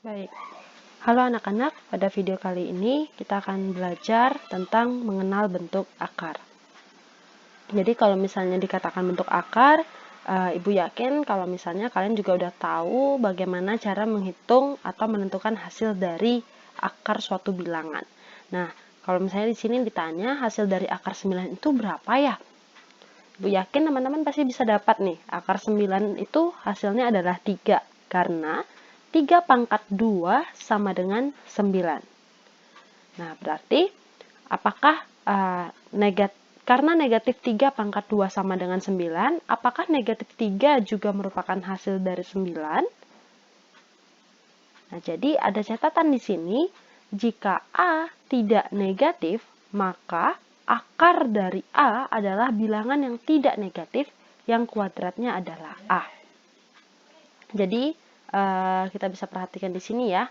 Baik, halo anak-anak, pada video kali ini kita akan belajar tentang mengenal bentuk akar. Jadi kalau misalnya dikatakan bentuk akar, Ibu yakin kalau misalnya kalian juga udah tahu bagaimana cara menghitung atau menentukan hasil dari akar suatu bilangan. Nah, kalau misalnya di sini ditanya hasil dari akar 9 itu berapa ya? Ibu yakin teman-teman pasti bisa dapat nih, akar 9 itu hasilnya adalah 3, karena 3 pangkat 2 sama dengan 9. Nah, berarti apakah karena negatif 3 pangkat 2 sama dengan 9, apakah negatif 3 juga merupakan hasil dari 9? Nah, jadi ada catatan di sini, jika A tidak negatif, maka akar dari A adalah bilangan yang tidak negatif, yang kuadratnya adalah A. Jadi, kita bisa perhatikan di sini ya.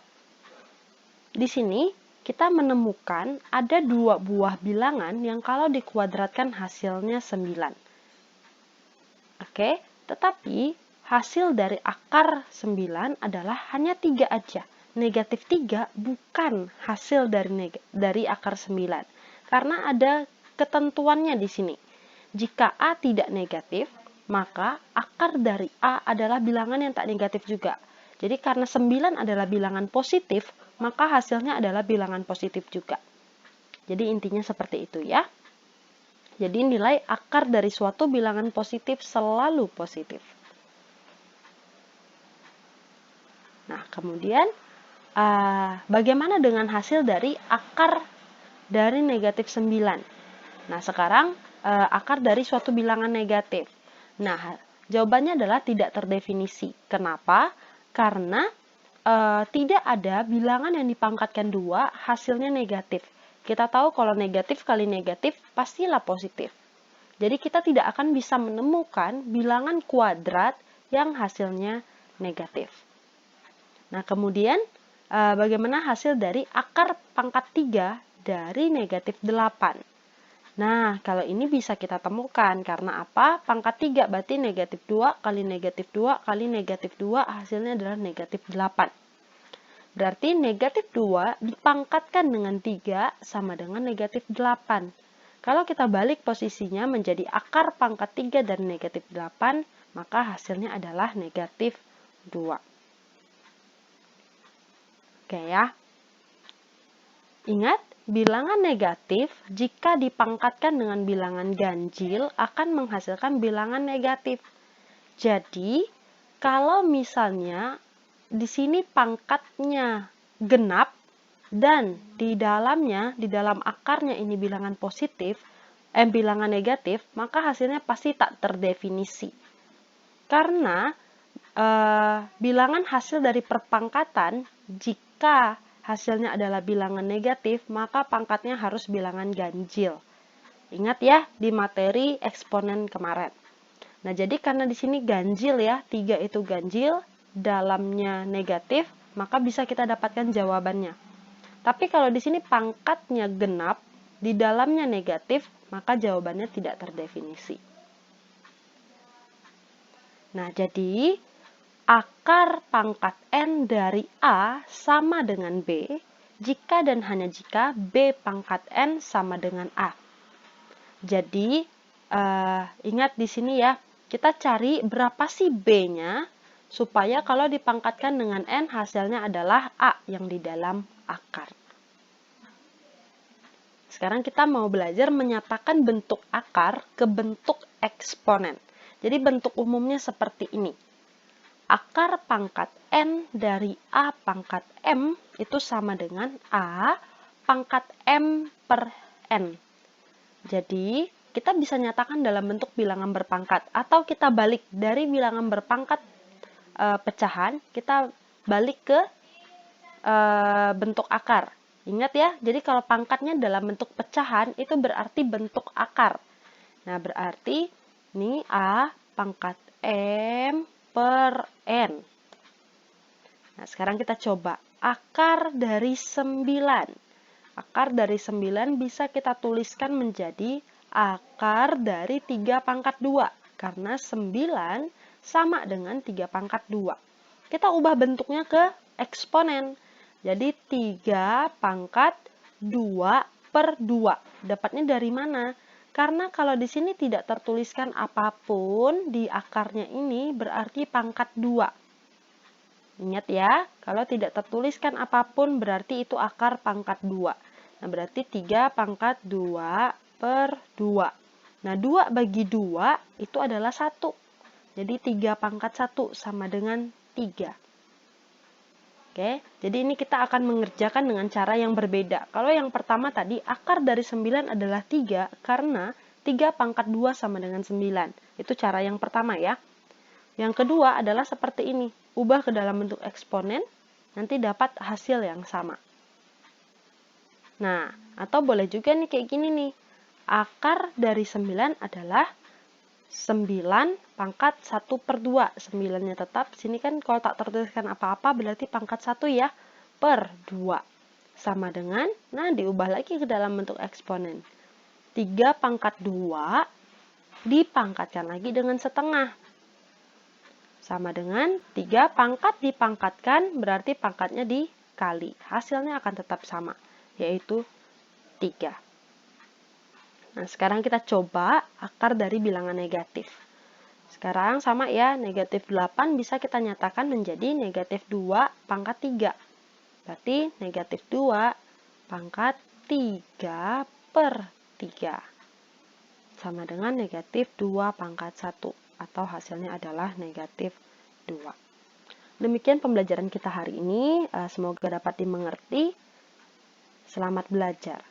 Di sini, kita menemukan ada dua buah bilangan yang kalau dikuadratkan hasilnya 9. Oke, tetapi hasil dari akar 9 adalah hanya 3 aja. Negatif 3 bukan hasil dari akar 9. Karena ada ketentuannya di sini. Jika A tidak negatif, maka akar dari A adalah bilangan yang tak negatif juga. Jadi karena 9 adalah bilangan positif, maka hasilnya adalah bilangan positif juga. Jadi intinya seperti itu ya. Jadi nilai akar dari suatu bilangan positif selalu positif. Nah, kemudian bagaimana dengan hasil dari akar dari negatif 9? Nah, sekarang akar dari suatu bilangan negatif. Nah, jawabannya adalah tidak terdefinisi. Kenapa? Karena tidak ada bilangan yang dipangkatkan 2 hasilnya negatif. Kita tahu kalau negatif kali negatif pastilah positif. Jadi kita tidak akan bisa menemukan bilangan kuadrat yang hasilnya negatif. Nah, kemudian bagaimana hasil dari akar pangkat 3 dari negatif 8? Nah, kalau ini bisa kita temukan. Karena apa? Pangkat 3 berarti negatif 2 kali negatif 2 kali negatif 2 hasilnya adalah negatif 8. Berarti negatif 2 dipangkatkan dengan 3 sama dengan negatif 8. Kalau kita balik posisinya menjadi akar pangkat 3 dari negatif 8, maka hasilnya adalah negatif 2. Oke ya. Ingat, bilangan negatif jika dipangkatkan dengan bilangan ganjil akan menghasilkan bilangan negatif. Jadi, kalau misalnya di sini pangkatnya genap dan di dalam akarnya ini bilangan positif, bilangan negatif, maka hasilnya pasti tak terdefinisi. Karena bilangan hasil dari perpangkatan, jika hasilnya adalah bilangan negatif, maka pangkatnya harus bilangan ganjil. Ingat ya, di materi eksponen kemarin. Nah, jadi karena di sini ganjil ya, 3 itu ganjil, dalamnya negatif, maka bisa kita dapatkan jawabannya. Tapi kalau di sini pangkatnya genap, di dalamnya negatif, maka jawabannya tidak terdefinisi. Nah, jadi akar pangkat N dari A sama dengan B jika dan hanya jika B pangkat N sama dengan A. Jadi, ingat di sini ya, kita cari berapa sih B-nya, supaya kalau dipangkatkan dengan N hasilnya adalah A yang di dalam akar. Sekarang kita mau belajar menyatakan bentuk akar ke bentuk eksponen. Jadi bentuk umumnya seperti ini. Akar pangkat N dari A pangkat M itu sama dengan A pangkat M per N. Jadi, kita bisa nyatakan dalam bentuk bilangan berpangkat. Atau kita balik dari bilangan berpangkat pecahan, kita balik ke bentuk akar. Ingat ya, jadi kalau pangkatnya dalam bentuk pecahan, itu berarti bentuk akar. Nah, berarti ini A pangkat M per N. Nah, sekarang kita coba akar dari 9. Akar dari 9 bisa kita tuliskan menjadi akar dari 3 pangkat 2. Karena 9 sama dengan 3 pangkat 2. Kita ubah bentuknya ke eksponen. Jadi 3 pangkat 2 per 2. Dapatnya dari mana? Karena kalau di sini tidak tertuliskan apapun di akarnya ini berarti pangkat 2. Ingat ya, kalau tidak tertuliskan apapun berarti itu akar pangkat 2. Nah, berarti 3 pangkat 2 per 2. Nah, 2 bagi 2 itu adalah 1. Jadi 3 pangkat 1 sama dengan 3. Oke, jadi ini kita akan mengerjakan dengan cara yang berbeda. Kalau yang pertama tadi, akar dari 9 adalah 3 karena 3 pangkat 2 sama dengan 9. Itu cara yang pertama ya. Yang kedua adalah seperti ini. Ubah ke dalam bentuk eksponen, nanti dapat hasil yang sama. Nah, atau boleh juga nih kayak gini nih. Akar dari 9 adalah 9 pangkat 1 per 2. 9-nya tetap. Sini kan kalau tak tertuliskan apa-apa berarti pangkat 1 ya. Per 2. Sama dengan, nah diubah lagi ke dalam bentuk eksponen. 3 pangkat 2 dipangkatkan lagi dengan setengah. Sama dengan 3 pangkat dipangkatkan berarti pangkatnya dikali. Hasilnya akan tetap sama, yaitu 3. Nah, sekarang kita coba akar dari bilangan negatif. Sekarang sama ya, negatif 8 bisa kita nyatakan menjadi negatif 2 pangkat 3. Berarti negatif 2 pangkat 3 per 3. Sama dengan negatif 2 pangkat 1. Atau hasilnya adalah negatif 2. Demikian pembelajaran kita hari ini. Semoga dapat dimengerti. Selamat belajar.